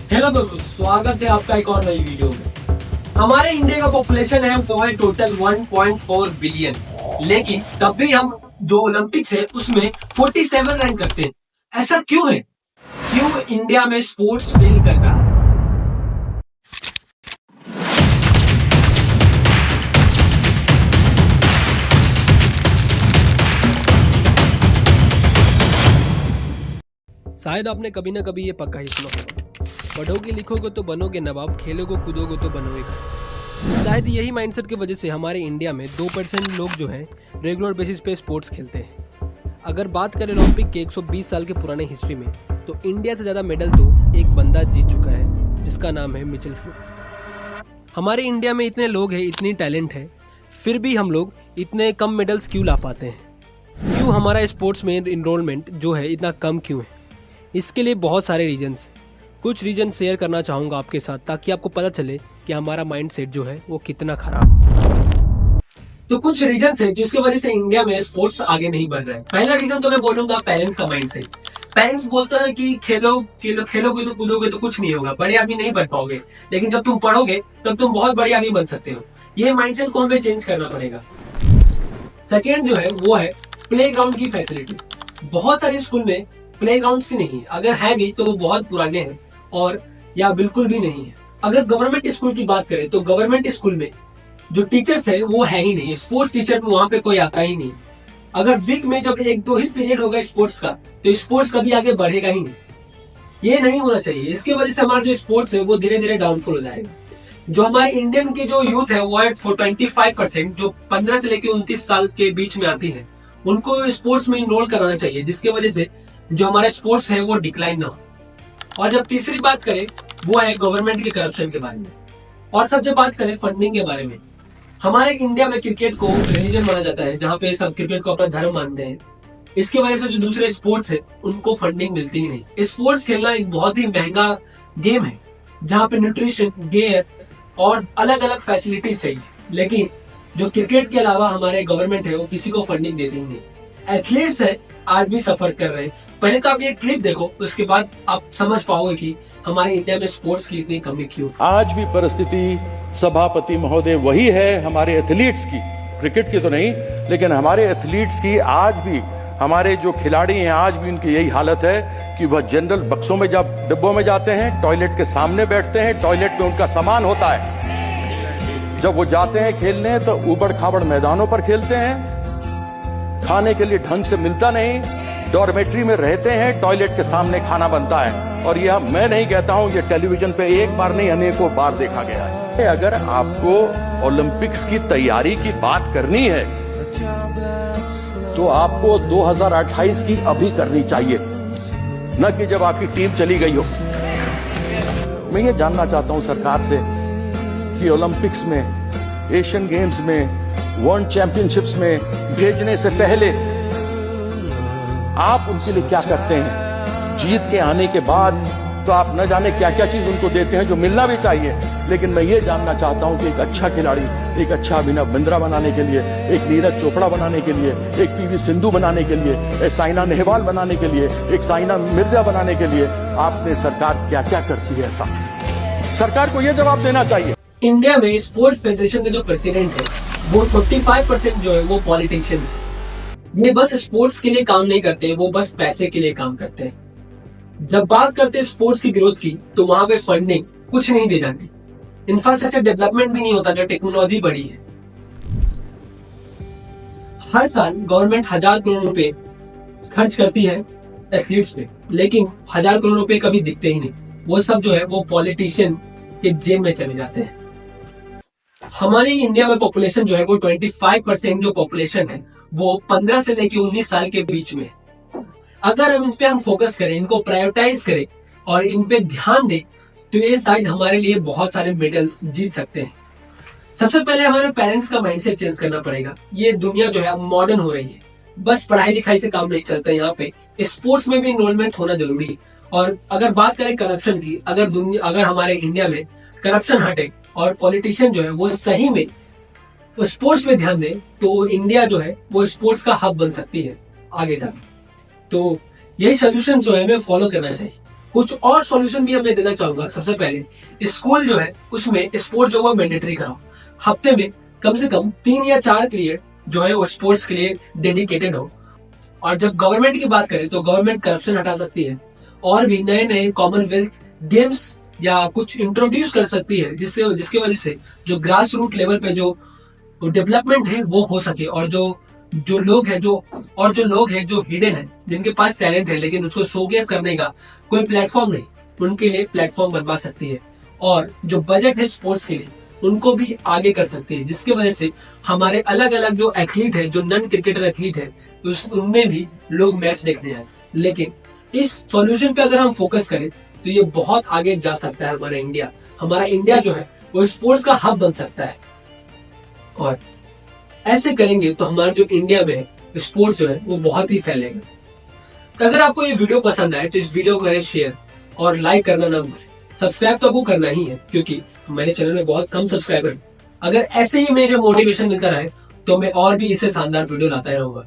Hello दोस्तों, स्वागत है आपका एक और नई वीडियो में। हमारे इंडिया का पॉपुलेशन है वो है टोटल 1.4 बिलियन, लेकिन तब भी हम जो ओलंपिक्स है उसमें 47 रैंक करते हैं। ऐसा क्यों है? क्यों इंडिया में स्पोर्ट्स फेल कर रहा है? शायद आपने कभी ना कभी ये पक्का ही सुना होगा, पढ़ोगे लिखोगे तो बनोगे नवाब, खेलोगे कूदोगे तो बनोगे खराब। शायद यही माइंडसेट की वजह से हमारे इंडिया में 2% लोग जो हैं रेगुलर बेसिस पे स्पोर्ट्स खेलते हैं। अगर बात करें ओलंपिक के 120 साल के पुराने हिस्ट्री में, तो इंडिया से ज़्यादा मेडल तो एक बंदा जीत चुका है, जिसका नाम है मिचेल फेल्प्स। हमारे इंडिया में इतने लोग हैं, इतनी टैलेंट है, फिर भी हम लोग इतने कम मेडल्स क्यों ला पाते हैं? क्यों हमारा स्पोर्ट्स में इनरोलमेंट जो है इतना कम क्यों है? इसके लिए बहुत सारे रीजन्स, कुछ रीजन शेयर करना चाहूँगा आपके साथ, ताकि आपको पता चले कि हमारा माइंडसेट जो है वो कितना खराब। तो कुछ रीजन है जिसकी वजह से इंडिया में स्पोर्ट्स आगे नहीं बढ़ रहा है। पहला रीजन तो मैं बोलूंगा पेरेंट्स का माइंडसेट। पेरेंट्स बोलते हैं कि खेलोगे तो कूदोगे तो कुछ नहीं होगा, बड़े आदमी नहीं बन पाओगे, लेकिन जब तुम पढ़ोगे तब तुम बहुत बड़े आदमी बन सकते हो। ये माइंडसेट को हमें चेंज करना पड़ेगा। सेकेंड जो है वो है प्लेग्राउंड की फैसिलिटी। बहुत सारे स्कूल में प्लेग्राउंड ही नहीं है, अगर है भी तो वो बहुत पुराने हैं और या बिल्कुल भी नहीं है। अगर गवर्नमेंट स्कूल की बात करें तो गवर्नमेंट स्कूल में जो टीचर्स है वो है ही नहीं, स्पोर्ट्स टीचर भी वहां पे कोई आता ही नहीं। अगर वीक में जब एक दो ही पीरियड होगा स्पोर्ट्स का, तो स्पोर्ट्स कभी आगे बढ़ेगा ही नहीं। ये नहीं होना चाहिए। इसकी वजह से हमारा जो स्पोर्ट्स है वो धीरे धीरे डाउनफॉल हो जाएगा। जो हमारे इंडियन के जो यूथ है वो है 25%, जो 15 से लेकर 29 साल के बीच में आती है, उनको स्पोर्ट्स में इनरोल कराना चाहिए, जिसकी वजह से जो हमारा स्पोर्ट्स है वो डिक्लाइन ना हो। और जब तीसरी बात करें वो है गवर्नमेंट के करप्शन के बारे में। और सब जब बात करें फंडिंग के बारे में, हमारे इंडिया में क्रिकेट को रिलीजन माना जाता है, जहाँ पे सब क्रिकेट को अपना धर्म मानते हैं। इसकी वजह से जो दूसरे स्पोर्ट्स है उनको फंडिंग मिलती ही नहीं। स्पोर्ट्स खेलना एक बहुत ही महंगा गेम है, जहाँ पे न्यूट्रिशन, गेयर और अलग अलग फैसिलिटीज चाहिए, लेकिन जो क्रिकेट के अलावा हमारे गवर्नमेंट है वो किसी को फंडिंग देती ही नहीं। एथलीट्स है आज भी सफर कर रहे हैं। पहले तो आप ये क्लिप देखो, उसके बाद आप समझ पाओगे कि हमारे इंडिया में स्पोर्ट्स की इतनी कमी क्यों। आज भी परिस्थिति सभापति महोदय वही है हमारे एथलीट्स की, क्रिकेट की तो नहीं, लेकिन हमारे एथलीट्स की आज भी, हमारे जो खिलाड़ी हैं आज भी उनकी यही हालत है कि वह जनरल बक्सों में जब डिब्बों में जाते हैं, टॉयलेट के सामने बैठते हैं, टॉयलेट में उनका सामान होता है। जब वो जाते हैं खेलने तो ऊबड़ खाबड़ मैदानों पर खेलते हैं, खाने के लिए ढंग से मिलता नहीं, डॉर्मेट्री में रहते हैं, टॉयलेट के सामने खाना बनता है। और यह मैं नहीं कहता हूं, यह टेलीविजन पे एक बार नहीं अनेकों बार देखा गया है। अगर आपको ओलंपिक्स की तैयारी की बात करनी है तो आपको 2028 की अभी करनी चाहिए, न कि जब आपकी टीम चली गई हो। मैं ये जानना चाहता हूं सरकार से कि ओलंपिक्स में, एशियन गेम्स में, वर्ल्ड चैंपियनशिप्स में भेजने से पहले आप उनके लिए क्या करते हैं? जीत के आने के बाद तो आप न जाने क्या क्या चीज उनको देते हैं जो मिलना भी चाहिए, लेकिन मैं ये जानना चाहता हूं कि एक अच्छा खिलाड़ी, एक अच्छा अभिनव बिंद्रा बनाने के लिए, एक नीरज चोपड़ा बनाने के लिए, एक पीवी सिंधु बनाने के लिए, एक साइना नेहवाल बनाने के लिए, एक साइना मिर्जा बनाने के लिए आपने सरकार क्या क्या करती है? ऐसा सरकार को यह जवाब देना चाहिए। इंडिया में स्पोर्ट्स फेडरेशन के जो प्रेसिडेंट है वो 45% जो है वो पॉलिटिशियंस है। ये बस स्पोर्ट्स के लिए काम नहीं करते, वो बस पैसे के लिए काम करते हैं। जब बात करते हैं स्पोर्ट्स की ग्रोथ की, तो वहां पे फंडिंग कुछ नहीं दी जाती, इंफ्रास्ट्रक्चर डेवलपमेंट भी नहीं होता, जो टेक्नोलॉजी बढ़ी है। हर साल गवर्नमेंट 1000 करोड़ रुपए खर्च करती है एथलीट्स पे, लेकिन 1000 करोड़ रुपए कभी दिखते ही नहीं। वो सब जो है वो पॉलिटिशियन के जेब में चले जाते हैं। हमारी इंडिया में पॉपुलेशन जो है वो 25% जो पॉपुलेशन है वो 15 से लेकर 19 साल के बीच में। अगर हम इन पे फोकस करें, इनको प्रायोरिटाइज करें और इन पे ध्यान दें, तो ये शायद हमारे लिए बहुत सारे मेडल्स जीत सकते हैं। सबसे पहले हमारे पेरेंट्स का माइंडसेट चेंज करना पड़ेगा। ये दुनिया जो है अब मॉडर्न हो रही है, बस पढ़ाई लिखाई से काम नहीं चलता। यहाँ पे स्पोर्ट्स में भी इनरोलमेंट होना जरूरी है। और अगर बात करें करप्शन की, अगर हमारे इंडिया में करप्शन हटे और पॉलिटिशियन जो है वो सही में स्पोर्ट्स पे ध्यान दे, तो इंडिया जो है वो स्पोर्ट्स का हब बन सकती है आगे जाकर। तो यही सोल्यूशन जो है हमें फॉलो करना चाहिए। कुछ और सॉल्यूशन भी मैं देना चाहूंगा। सबसे पहले स्कूल जो है उसमें स्पोर्ट जो है मैंडेटरी कराओ। हफ्ते में कम से कम 3 या 4 पीरियड जो है वो स्पोर्ट्स के लिए डेडिकेटेड हो। और जब गवर्नमेंट की बात करें तो गवर्नमेंट करप्शन हटा सकती है और भी नए नए कॉमनवेल्थ गेम्स या कुछ इंट्रोड्यूस कर सकती है, जिसकी वजह से जो ग्रास रूट लेवल पे जो डेवलपमेंट है वो हो सके। और जो लोग हैं जो हिडन है, जिनके पास टैलेंट है लेकिन उसको शोकेस करने का कोई प्लेटफॉर्म नहीं, उनके लिए प्लेटफॉर्म बनवा सकती है। और जो बजट है स्पोर्ट्स के लिए उनको भी आगे कर सकती है, जिसकी वजह से हमारे अलग अलग जो एथलीट है, जो नॉन क्रिकेटर एथलीट है, उनमें भी लोग मैच देखने आए। लेकिन इस सॉल्यूशन पे अगर हम फोकस करें तो ये बहुत आगे जा सकता है। हमारा इंडिया जो है वो स्पोर्ट्स का हब बन सकता है। और ऐसे करेंगे तो हमारा जो इंडिया में स्पोर्ट्स जो है वो बहुत ही फैलेगा। तो अगर आपको ये वीडियो पसंद आए तो इस वीडियो को करें शेयर और लाइक करना ना भूलें। सब्सक्राइब तो आपको करना ही है क्योंकि मेरे चैनल में बहुत कम सब्सक्राइबर। अगर ऐसे ही मुझे मोटिवेशन मिलता रहे तो मैं और भी इससे शानदार वीडियो लाता रहूंगा।